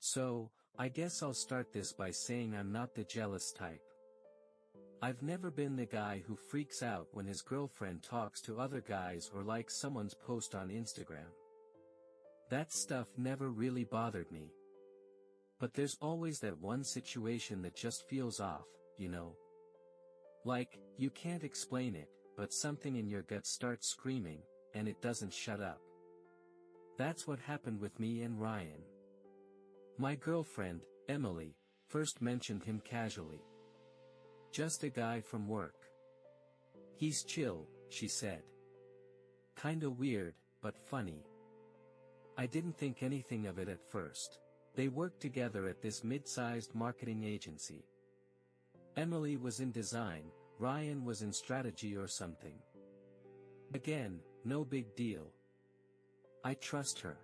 So, I guess I'll start this by saying I'm not the jealous type. I've never been the guy who freaks out when his girlfriend talks to other guys or likes someone's post on Instagram. That stuff never really bothered me. But there's always that one situation that just feels off, you know? Like, you can't explain it, but something in your gut starts screaming, and it doesn't shut up. That's what happened with me and Ryan. My girlfriend, Emily, first mentioned him casually. Just a guy from work. He's chill, she said. Kinda weird, but funny. I didn't think anything of it at first. They worked together at this mid-sized marketing agency. Emily was in design, Ryan was in strategy or something. Again, no big deal. I trust her.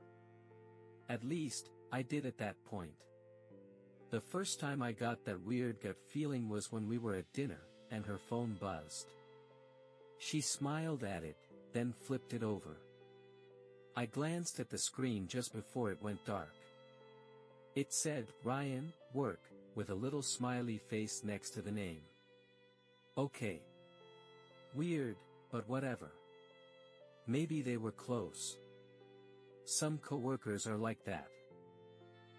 At least, I did at that point. The first time I got that weird gut feeling was when we were at dinner, and her phone buzzed. She smiled at it, then flipped it over. I glanced at the screen just before it went dark. It said, Ryan, work, with a little smiley face next to the name. Okay. Weird, but whatever. Maybe they were close. Some coworkers are like that.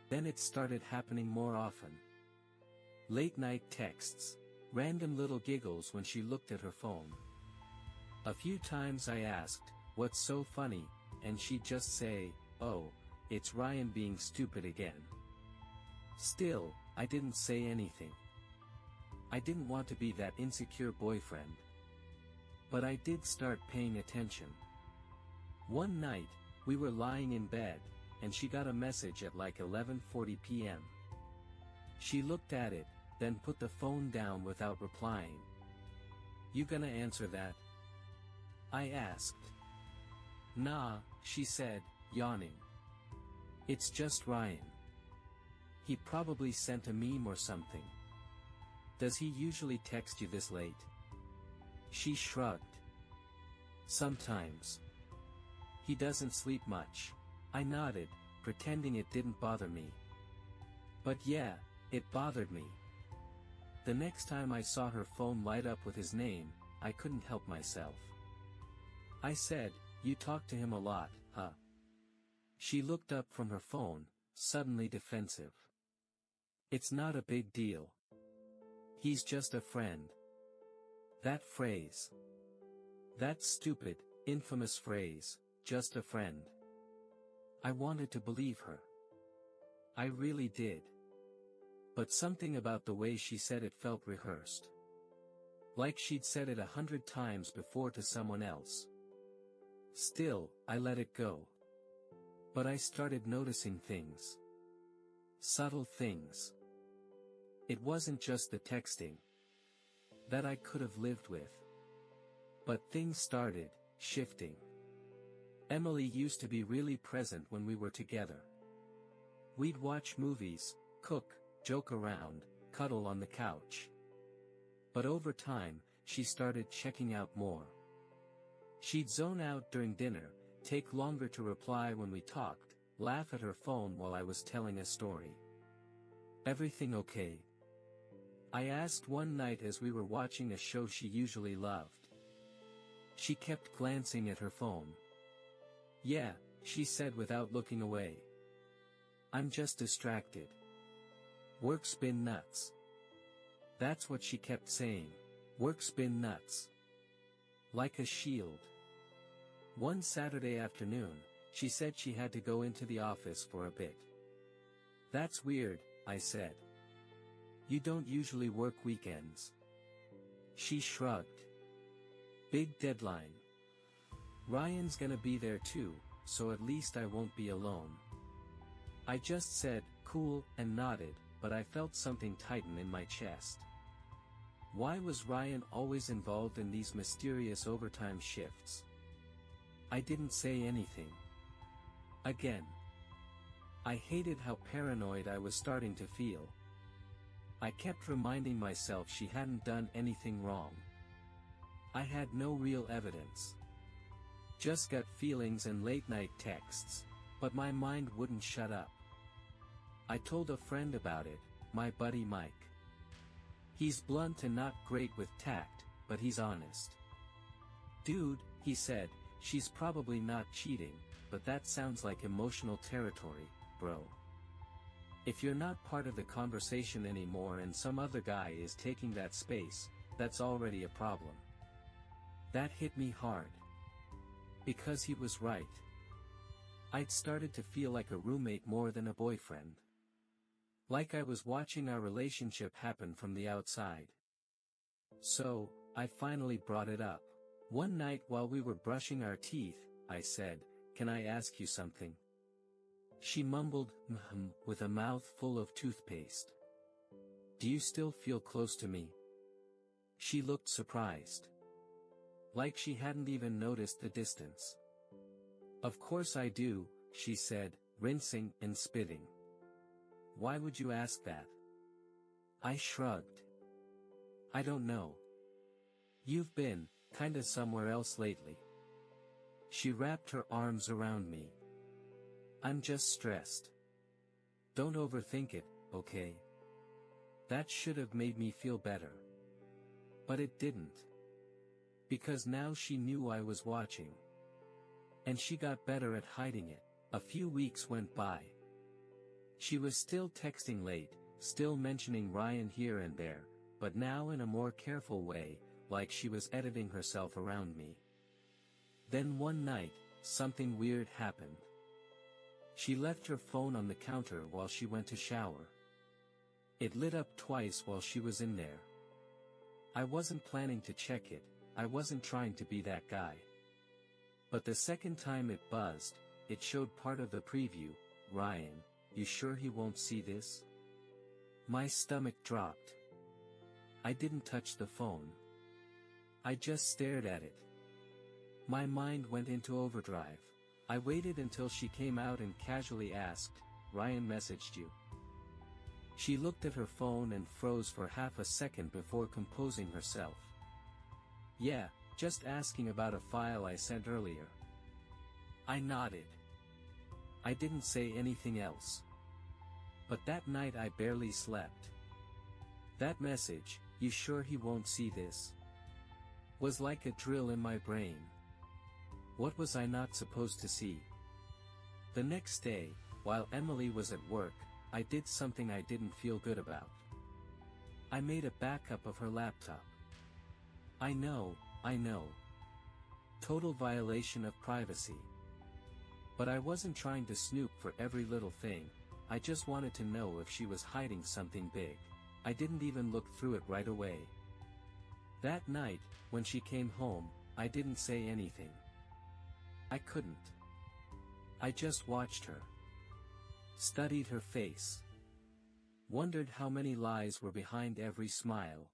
Then it started happening more often. Late night texts, random little giggles when she looked at her phone. A few times I asked, what's so funny, and she'd just say, oh, it's Ryan being stupid again. Still, I didn't say anything. I didn't want to be that insecure boyfriend. But I did start paying attention. One night, we were lying in bed, and she got a message at like 11:40 p.m. She looked at it, then put the phone down without replying. You gonna answer that? I asked. Nah, she said, yawning. It's just Ryan. He probably sent a meme or something. Does he usually text you this late? She shrugged. Sometimes. He doesn't sleep much. I nodded, pretending it didn't bother me. But yeah, it bothered me. The next time I saw her phone light up with his name, I couldn't help myself. I said, you talk to him a lot, huh? She looked up from her phone, suddenly defensive. It's not a big deal. He's just a friend. That phrase. That stupid, infamous phrase, just a friend. I wanted to believe her. I really did. But something about the way she said it felt rehearsed. Like she'd said it 100 times before to someone else. Still, I let it go. But I started noticing things. Subtle things. It wasn't just the texting. That I could have lived with. But things started shifting. Emily used to be really present when we were together. We'd watch movies, cook, joke around, cuddle on the couch. But over time, she started checking out more. She'd zone out during dinner, take longer to reply when we talked, laugh at her phone while I was telling a story. Everything okay? I asked one night as we were watching a show she usually loved. She kept glancing at her phone. Yeah, she said without looking away. I'm just distracted. Work's been nuts. That's what she kept saying. Work's been nuts. Like a shield. One Saturday afternoon, she said she had to go into the office for a bit. That's weird, I said. You don't usually work weekends. She shrugged. Big deadline. Ryan's gonna be there too, so at least I won't be alone. I just said, cool, and nodded, but I felt something tighten in my chest. Why was Ryan always involved in these mysterious overtime shifts? I didn't say anything. Again. I hated how paranoid I was starting to feel. I kept reminding myself she hadn't done anything wrong. I had no real evidence. Just gut feelings and late-night texts, but my mind wouldn't shut up. I told a friend about it, my buddy Mike. He's blunt and not great with tact, but he's honest. Dude, he said, she's probably not cheating, but that sounds like emotional territory, bro. If you're not part of the conversation anymore and some other guy is taking that space, that's already a problem. That hit me hard. Because he was right. I'd started to feel like a roommate more than a boyfriend. Like I was watching our relationship happen from the outside. So, I finally brought it up. One night while we were brushing our teeth, I said, "Can I ask you something?" She mumbled, with a mouth full of toothpaste. "Do you still feel close to me?" She looked surprised. Like she hadn't even noticed the distance. "Of course I do," she said, rinsing and spitting. "Why would you ask that?" I shrugged. "I don't know. You've been, kinda somewhere else lately." She wrapped her arms around me. "I'm just stressed. Don't overthink it, okay?" That should have made me feel better. But it didn't. Because now she knew I was watching. And she got better at hiding it. A few weeks went by. She was still texting late, still mentioning Ryan here and there, but now in a more careful way, like she was editing herself around me. Then one night, something weird happened. She left her phone on the counter while she went to shower. It lit up twice while she was in there. I wasn't planning to check it, I wasn't trying to be that guy. But the second time it buzzed, it showed part of the preview. "Ryan, you sure he won't see this?" My stomach dropped. I didn't touch the phone. I just stared at it. My mind went into overdrive. I waited until she came out and casually asked, "Ryan messaged you?" She looked at her phone and froze for half a second before composing herself. "Yeah, just asking about a file I sent earlier." I nodded. I didn't say anything else. But that night I barely slept. That message, "You sure he won't see this?" was like a drill in my brain. What was I not supposed to see? The next day, while Emily was at work, I did something I didn't feel good about. I made a backup of her laptop. I know. Total violation of privacy. But I wasn't trying to snoop for every little thing, I just wanted to know if she was hiding something big. I didn't even look through it right away. That night, when she came home, I didn't say anything. I couldn't. I just watched her. Studied her face. Wondered how many lies were behind every smile.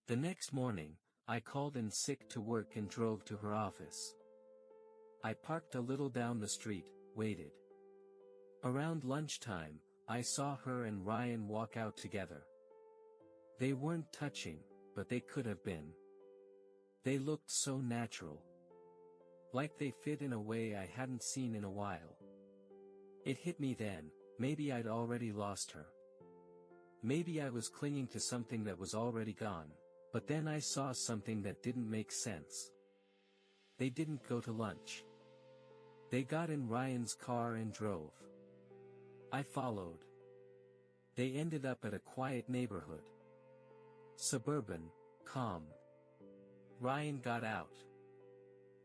The next morning, I called in sick to work and drove to her office. I parked a little down the street, waited. Around lunchtime, I saw her and Ryan walk out together. They weren't touching, but they could have been. They looked so natural. Like they fit in a way I hadn't seen in a while. It hit me then, maybe I'd already lost her. Maybe I was clinging to something that was already gone, but then I saw something that didn't make sense. They didn't go to lunch. They got in Ryan's car and drove. I followed. They ended up at a quiet neighborhood. Suburban, calm. Ryan got out.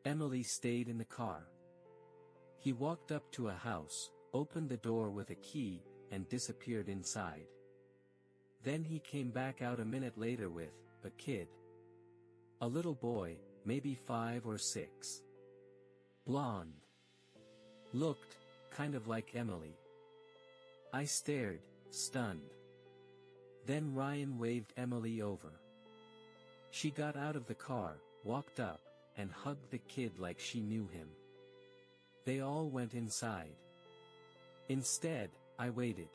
Emily stayed in the car. He walked up to a house, opened the door with a key, and disappeared inside. Then he came back out a minute later with a kid. A little boy, maybe 5 or 6. Blonde. Looked, kind of like Emily. I stared, stunned. Then Ryan waved Emily over. She got out of the car, walked up, and hugged the kid like she knew him. They all went inside. Instead, I waited.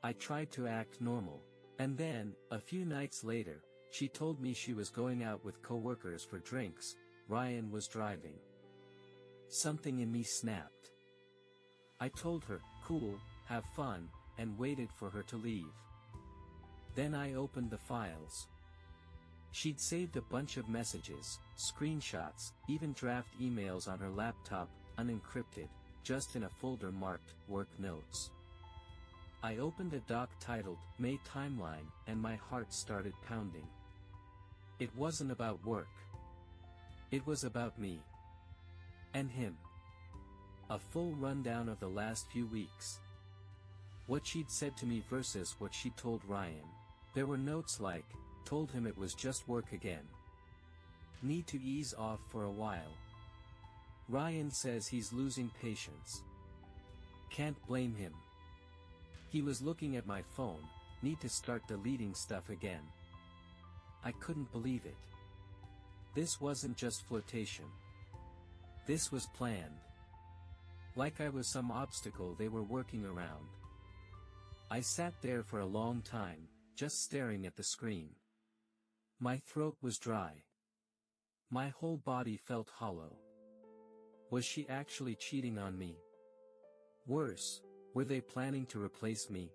I tried to act normal, and then, a few nights later, she told me she was going out with coworkers for drinks. Ryan was driving. Something in me snapped. I told her, "Cool, have fun, and waited for her to leave. Then I opened the files. She'd saved a bunch of messages, screenshots, even draft emails on her laptop, unencrypted, just in a folder marked Work Notes. I opened a doc titled May Timeline, and my heart started pounding. It wasn't about work. It was about me. And him. A full rundown of the last few weeks. What she'd said to me versus what she told Ryan. There were notes like, told him it was just work again. Need to ease off for a while. Ryan says he's losing patience. Can't blame him. He was looking at my phone, need to start deleting stuff again. I couldn't believe it. This wasn't just flirtation. This was planned. Like I was some obstacle they were working around. I sat there for a long time, just staring at the screen. My throat was dry. My whole body felt hollow. Was she actually cheating on me? Worse, were they planning to replace me?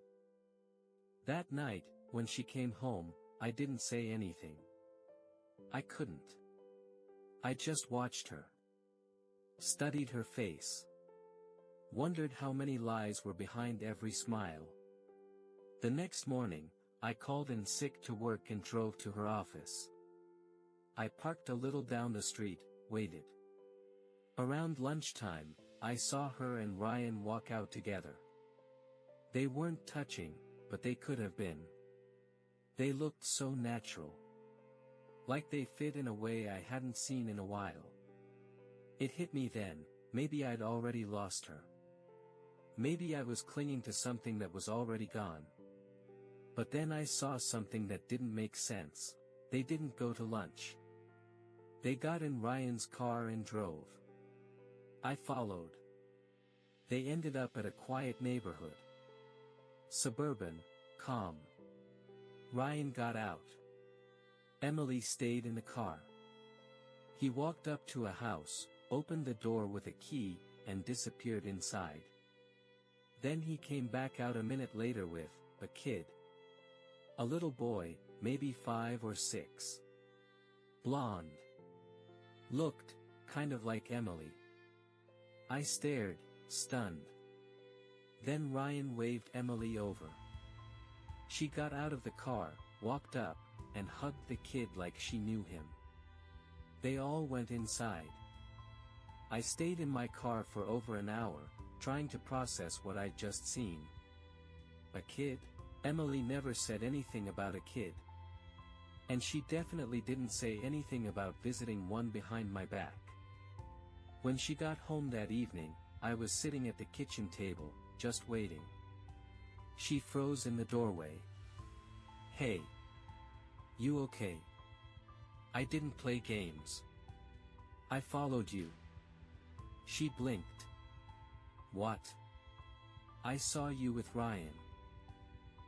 That night, when she came home, I didn't say anything. I couldn't. I just watched her. Studied her face. Wondered how many lies were behind every smile. The next morning, I called in sick to work and drove to her office. I parked a little down the street, waited. Around lunchtime, I saw her and Ryan walk out together. They weren't touching, but they could have been. They looked so natural. Like they fit in a way I hadn't seen in a while. It hit me then, maybe I'd already lost her. Maybe I was clinging to something that was already gone. But then I saw something that didn't make sense. They didn't go to lunch. They got in Ryan's car and drove. I followed. They ended up at a quiet neighborhood. Suburban, calm. Ryan got out. Emily stayed in the car. He walked up to a house, opened the door with a key, and disappeared inside. Then he came back out a minute later with a kid. A little boy, maybe 5 or 6. Blonde. Looked, kind of like Emily. I stared, stunned. Then Ryan waved Emily over. She got out of the car, walked up, and hugged the kid like she knew him. They all went inside. I stayed in my car for over an hour, trying to process what I'd just seen. A kid? Emily never said anything about a kid. And she definitely didn't say anything about visiting one behind my back. When she got home that evening, I was sitting at the kitchen table, just waiting. She froze in the doorway. Hey. You okay? I didn't play games. I followed you. She blinked. What? I saw you with Ryan.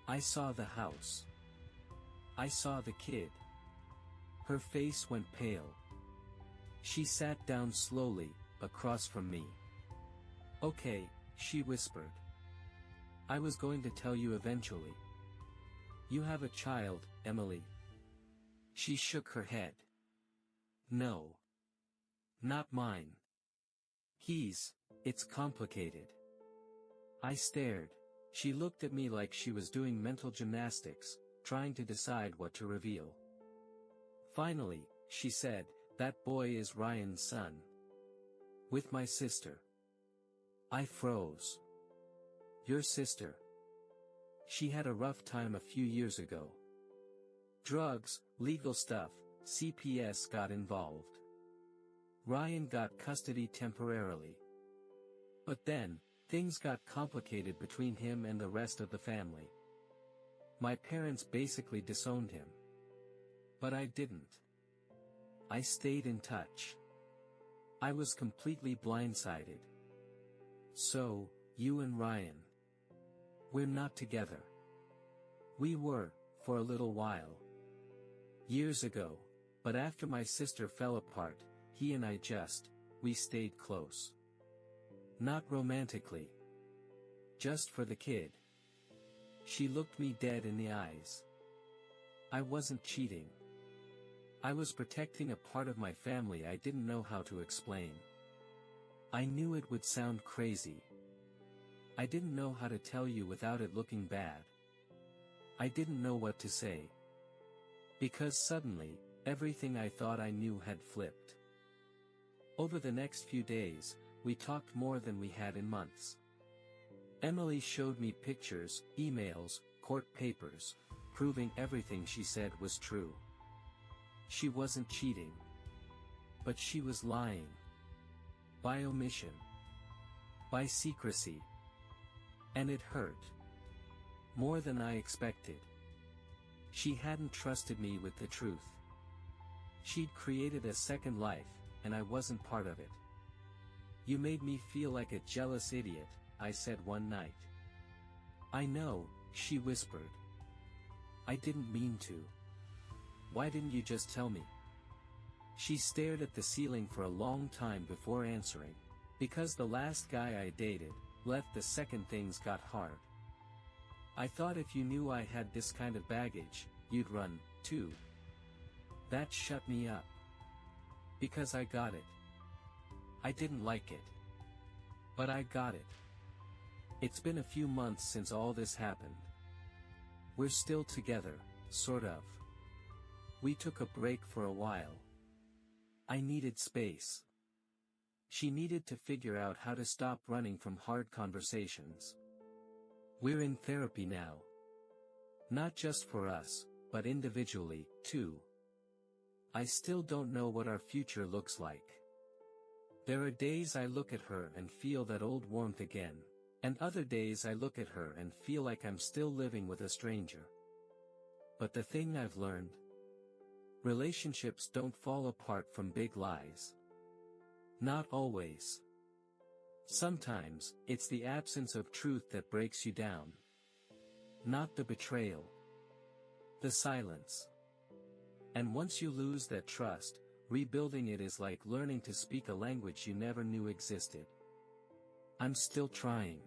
I saw the house. I saw the kid. Her face went pale. She sat down slowly, across from me. Okay, she whispered. I was going to tell you eventually. You have a child, Emily. She shook her head. No. Not mine. It's complicated. I stared. She looked at me like she was doing mental gymnastics, trying to decide what to reveal. Finally, she said, that boy is Ryan's son. With my sister. I froze. Your sister. She had a rough time a few years ago. Drugs, legal stuff, CPS got involved. Ryan got custody temporarily. But then, things got complicated between him and the rest of the family. My parents basically disowned him. But I didn't. I stayed in touch. I was completely blindsided. So, you and Ryan. We're not together. We were, for a little while. Years ago, but after my sister fell apart, he and I we stayed close. Not romantically. Just for the kid. She looked me dead in the eyes. I wasn't cheating. I was protecting a part of my family I didn't know how to explain. I knew it would sound crazy. I didn't know how to tell you without it looking bad. I didn't know what to say. Because suddenly, everything I thought I knew had flipped. Over the next few days, we talked more than we had in months. Emily showed me pictures, emails, court papers, proving everything she said was true. She wasn't cheating. But she was lying. By omission. By secrecy. And it hurt. More than I expected. She hadn't trusted me with the truth. She'd created a second life, and I wasn't part of it. You made me feel like a jealous idiot, I said one night. I know, she whispered. I didn't mean to. Why didn't you just tell me? She stared at the ceiling for a long time before answering. Because the last guy I dated, left the second things got hard. I thought if you knew I had this kind of baggage, you'd run, too. That shut me up. Because I got it. I didn't like it. But I got it. It's been a few months since all this happened. We're still together, sort of. We took a break for a while. I needed space. She needed to figure out how to stop running from hard conversations. We're in therapy now. Not just for us, but individually, too. I still don't know what our future looks like. There are days I look at her and feel that old warmth again, and other days I look at her and feel like I'm still living with a stranger. But the thing I've learned: relationships don't fall apart from big lies. Not always. Sometimes, it's the absence of truth that breaks you down. Not the betrayal. The silence. And once you lose that trust, rebuilding it is like learning to speak a language you never knew existed. I'm still trying.